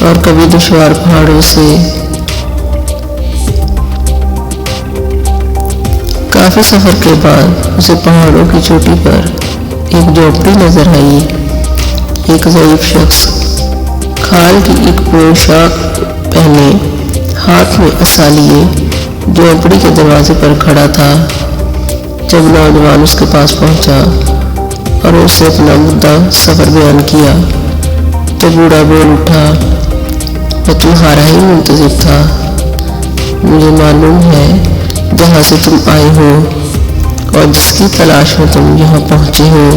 اور کبھی دشوار پہاڑوں سے۔ کافی سفر کے بعد اسے پہاڑوں کی چوٹی پر ایک جھونپڑی نظر آئی۔ ایک ضعیف شخص کھال کی ایک پوشاک پہنے، ہاتھ میں عصا لیے جھونپڑی کے دروازے پر کھڑا تھا۔ جب نوجوان اس کے پاس پہنچا اور اسے اپنا مدعا سفر بیان کیا تو بوڑھا بول اٹھا، میں تمہارا ہی منتظر تھا۔ مجھے معلوم ہے جہاں سے تم آئے ہو اور جس کی تلاش میں تم یہاں پہنچے ہو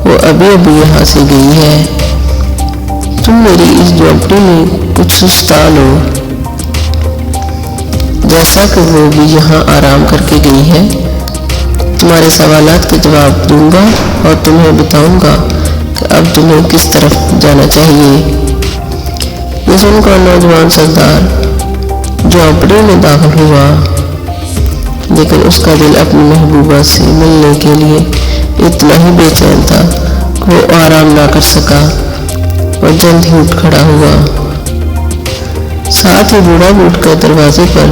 وہ ابھی یہاں سے گئی ہے۔ تم میری اس جھونپڑی میں کچھ سستا لو، جیسا کہ وہ بھی یہاں آرام کر کے گئی ہے۔ تمہارے سوالات کے جواب دوں گا اور تمہیں بتاؤں گا کہ اب تمہیں کس طرف جانا چاہیے۔ یہ سن کر نوجوان سردار جھونپڑی میں داخل ہوا، لیکن اس کا دل اپنی محبوبہ سے ملنے کے لیے اتنا ہی بے چین تھا کہ وہ آرام نہ کر سکا اور جلد ہی اٹھ کھڑا ہوا۔ ساتھ ہی بوڑھا بھی اٹھ کر دروازے پر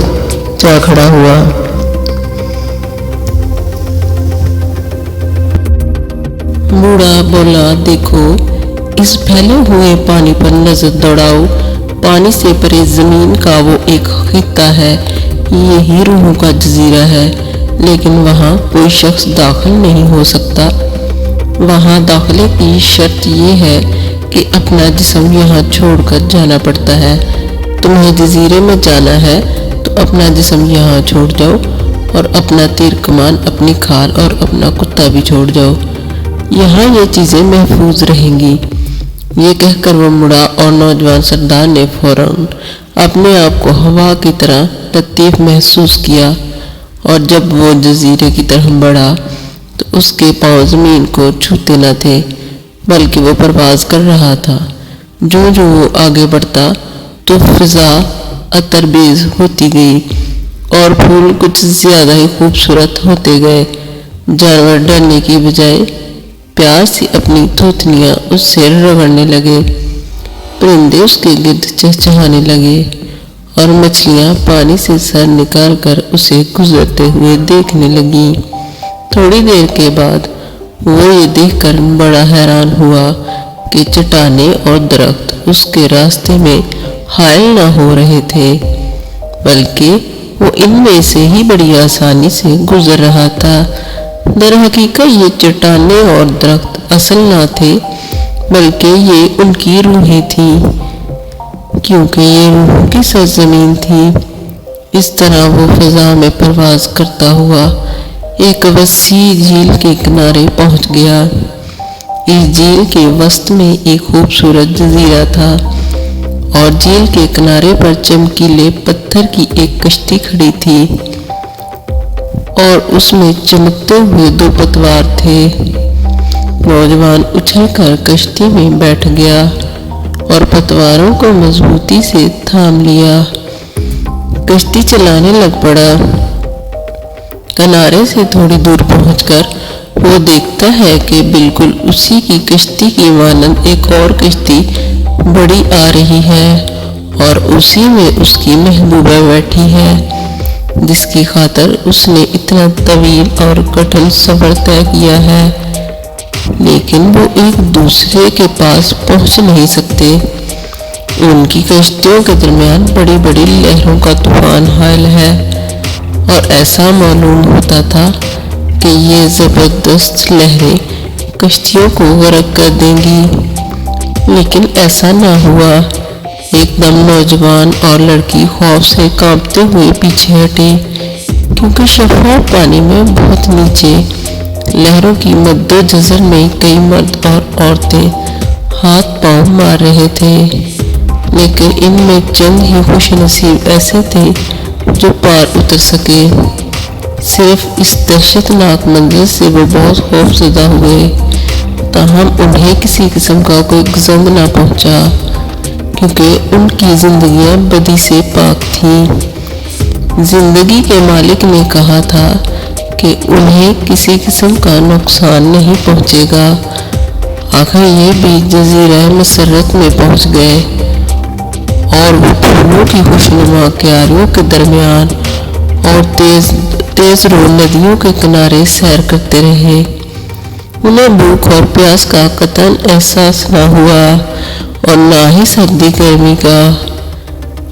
جا کھڑا ہوا۔ بوڑھا بولا، دیکھو اس پھیلے ہوئے پانی پر نظر دوڑاؤ۔ پانی سے پرے زمین کا وہ ایک خطہ ہے، یہی روحوں کا جزیرہ ہے، لیکن وہاں کوئی شخص داخل نہیں ہو سکتا۔ وہاں داخلے کی شرط یہ ہے کہ اپنا جسم یہاں چھوڑ کر جانا پڑتا ہے۔ تمہیں جزیرے میں جانا ہے تو اپنا جسم یہاں چھوڑ جاؤ اور اپنا تیر کمان، اپنی کھال اور اپنا کتا بھی چھوڑ جاؤ۔ یہاں یہ چیزیں محفوظ رہیں گی۔ یہ کہہ کر وہ مڑا اور نوجوان سردار نے فوراً اپنے آپ کو ہوا کی طرح لطیف محسوس کیا، اور جب وہ جزیرے کی طرف بڑھا تو اس کے پاؤں زمین کو چھوتے نہ تھے، بلکہ وہ پرواز کر رہا تھا۔ جو وہ آگے بڑھتا تو فضا عطربیز ہوتی گئی اور پھول کچھ زیادہ ہی خوبصورت ہوتے گئے۔ جانور ڈرنے کی بجائے پیار سے اپنی تھوتنیاں اس سے رگڑنے لگے، پرندے اس کے گرد چہچہانے لگے اور مچھلیاں پانی سے سر نکال کر اسے گزرتے ہوئے دیکھنے لگیں۔ تھوڑی دیر کے بعد وہ یہ دیکھ کر بڑا حیران ہوا کہ چٹانیں اور درخت اس کے راستے میں حائل نہ ہو رہے تھے، بلکہ وہ ان میں سے ہی بڑی آسانی سے گزر رہا تھا۔ در حقیقت یہ چٹانیں اور درخت اصل نہ تھے، بلکہ یہ ان کی روحیں تھیں، کیونکہ یہ روحوں کی سرزمین تھی۔ اس طرح وہ فضا میں پرواز کرتا ہوا ایک وسیع جھیل کے کنارے پہنچ گیا۔ اس جھیل کے وسط میں ایک خوبصورت جزیرہ تھا اور جھیل کے کنارے پر چمکیلے پتھر کی ایک کشتی کھڑی تھی اور اس میں چمکتے ہوئے دو پتوار تھے۔ نوجوان اچھل کر کشتی میں بیٹھ گیا اور پتواروں کو مضبوطی سے تھام لیا۔ کشتی چلانے لگ پڑا۔ کنارے سے تھوڑی دور پہنچ کر وہ دیکھتا ہے کہ بالکل اسی کی کشتی کی مانند ایک اور کشتی بڑی آ رہی ہے اور اسی میں اس کی محبوبہ بیٹھی ہے، جس کی خاطر اس نے اتنا طویل اور کٹھن سفر طے کیا ہے، لیکن وہ ایک دوسرے کے پاس پہنچ نہیں سکتے۔ ان کی کشتیوں کے درمیان بڑی بڑی لہروں کا طوفان حائل ہے اور ایسا معلوم ہوتا تھا کہ یہ زبردست لہریں کشتیوں کو غرق کر دیں گی، لیکن ایسا نہ ہوا۔ ایک دم نوجوان اور لڑکی خوف سے کانپتے ہوئے پیچھے ہٹے، کیونکہ شفاف پانی میں بہت نیچے لہروں کی مد و جزر میں کئی مرد اور عورتیں ہاتھ پاؤں مار رہے تھے، لیکن ان میں چند ہی خوش نصیب ایسے تھے جو پار اتر سکے۔ صرف اس دہشت ناک منظر سے وہ بہت خوف زدہ ہوئے، تاہم انہیں کسی قسم کا کوئی گزند نہ پہنچا، کیونکہ ان کی زندگیاں بدی سے پاک تھیں۔ زندگی کے مالک نے کہا تھا کہ انہیں کسی قسم کا نقصان نہیں پہنچے گا۔ آخر یہ بھی جزیرہ مسرت میں پہنچ گئے اور وہ پھولوں کی خوشنما کیاریوں کے درمیان اور تیز رو ندیوں کے کنارے سیر کرتے رہے۔ انہیں بھوک اور پیاس کا قطعاً احساس نہ ہوا اور نہ ہی سردی گرمی کا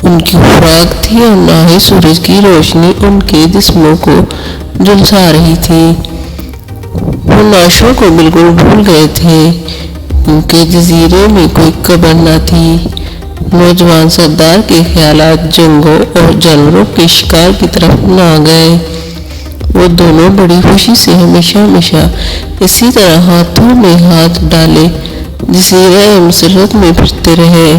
ان کی خوراک تھی، اور نہ ہی سورج کی روشنی ان کے جسموں کو جھلسا رہی تھی۔ وہ نعشوں کو بالکل بھول گئے تھے، کیونکہ جزیرے میں کوئی قبر نہ تھی۔ نوجوان سردار کے خیالات جنگوں اور جانوروں کے شکار کی طرف نہ گئے۔ وہ دونوں بڑی خوشی سے ہمیشہ اسی طرح ہاتھوں میں ہاتھ ڈالے جزیرہ مسرت میں پھرتے رہے۔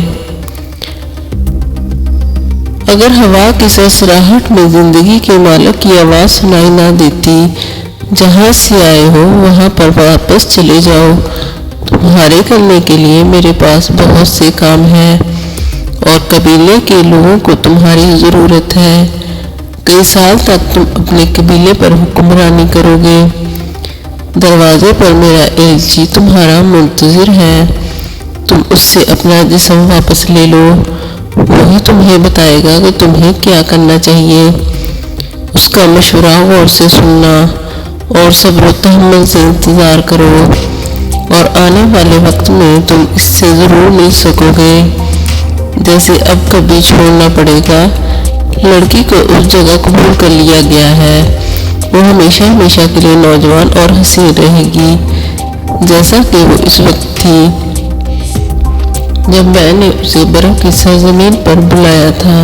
اگر ہوا کی سرسراہٹ میں زندگی کے مالک کی آواز سنائی نہ دیتی، جہاں سے آئے ہو وہاں پر واپس چلے جاؤ، تمہارے کرنے کے لیے میرے پاس بہت سے کام ہیں اور قبیلے کے لوگوں کو تمہاری ضرورت ہے۔ کئی سال تک تم اپنے قبیلے پر حکمرانی کرو گے۔ دروازے پر میرا ایلچی تمہارا منتظر ہے، تم اس سے اپنا جسم واپس لے لو، وہی تمہیں بتائے گا کہ تمہیں کیا کرنا چاہیے۔ اس کا مشورہ غور سے سننا اور صبر و تحمل سے انتظار کرو، اور آنے والے وقت میں تم اس سے ضرور مل سکو گے۔ جیسے اب کبھی چھوڑنا پڑے گا، لڑکی کو اس جگہ قبول کر لیا گیا ہے، وہ ہمیشہ کے لیے نوجوان اور حسین رہے گی، جیسا کہ وہ اس وقت تھی جب میں نے اسے برف کی سرزمین پر بلایا تھا۔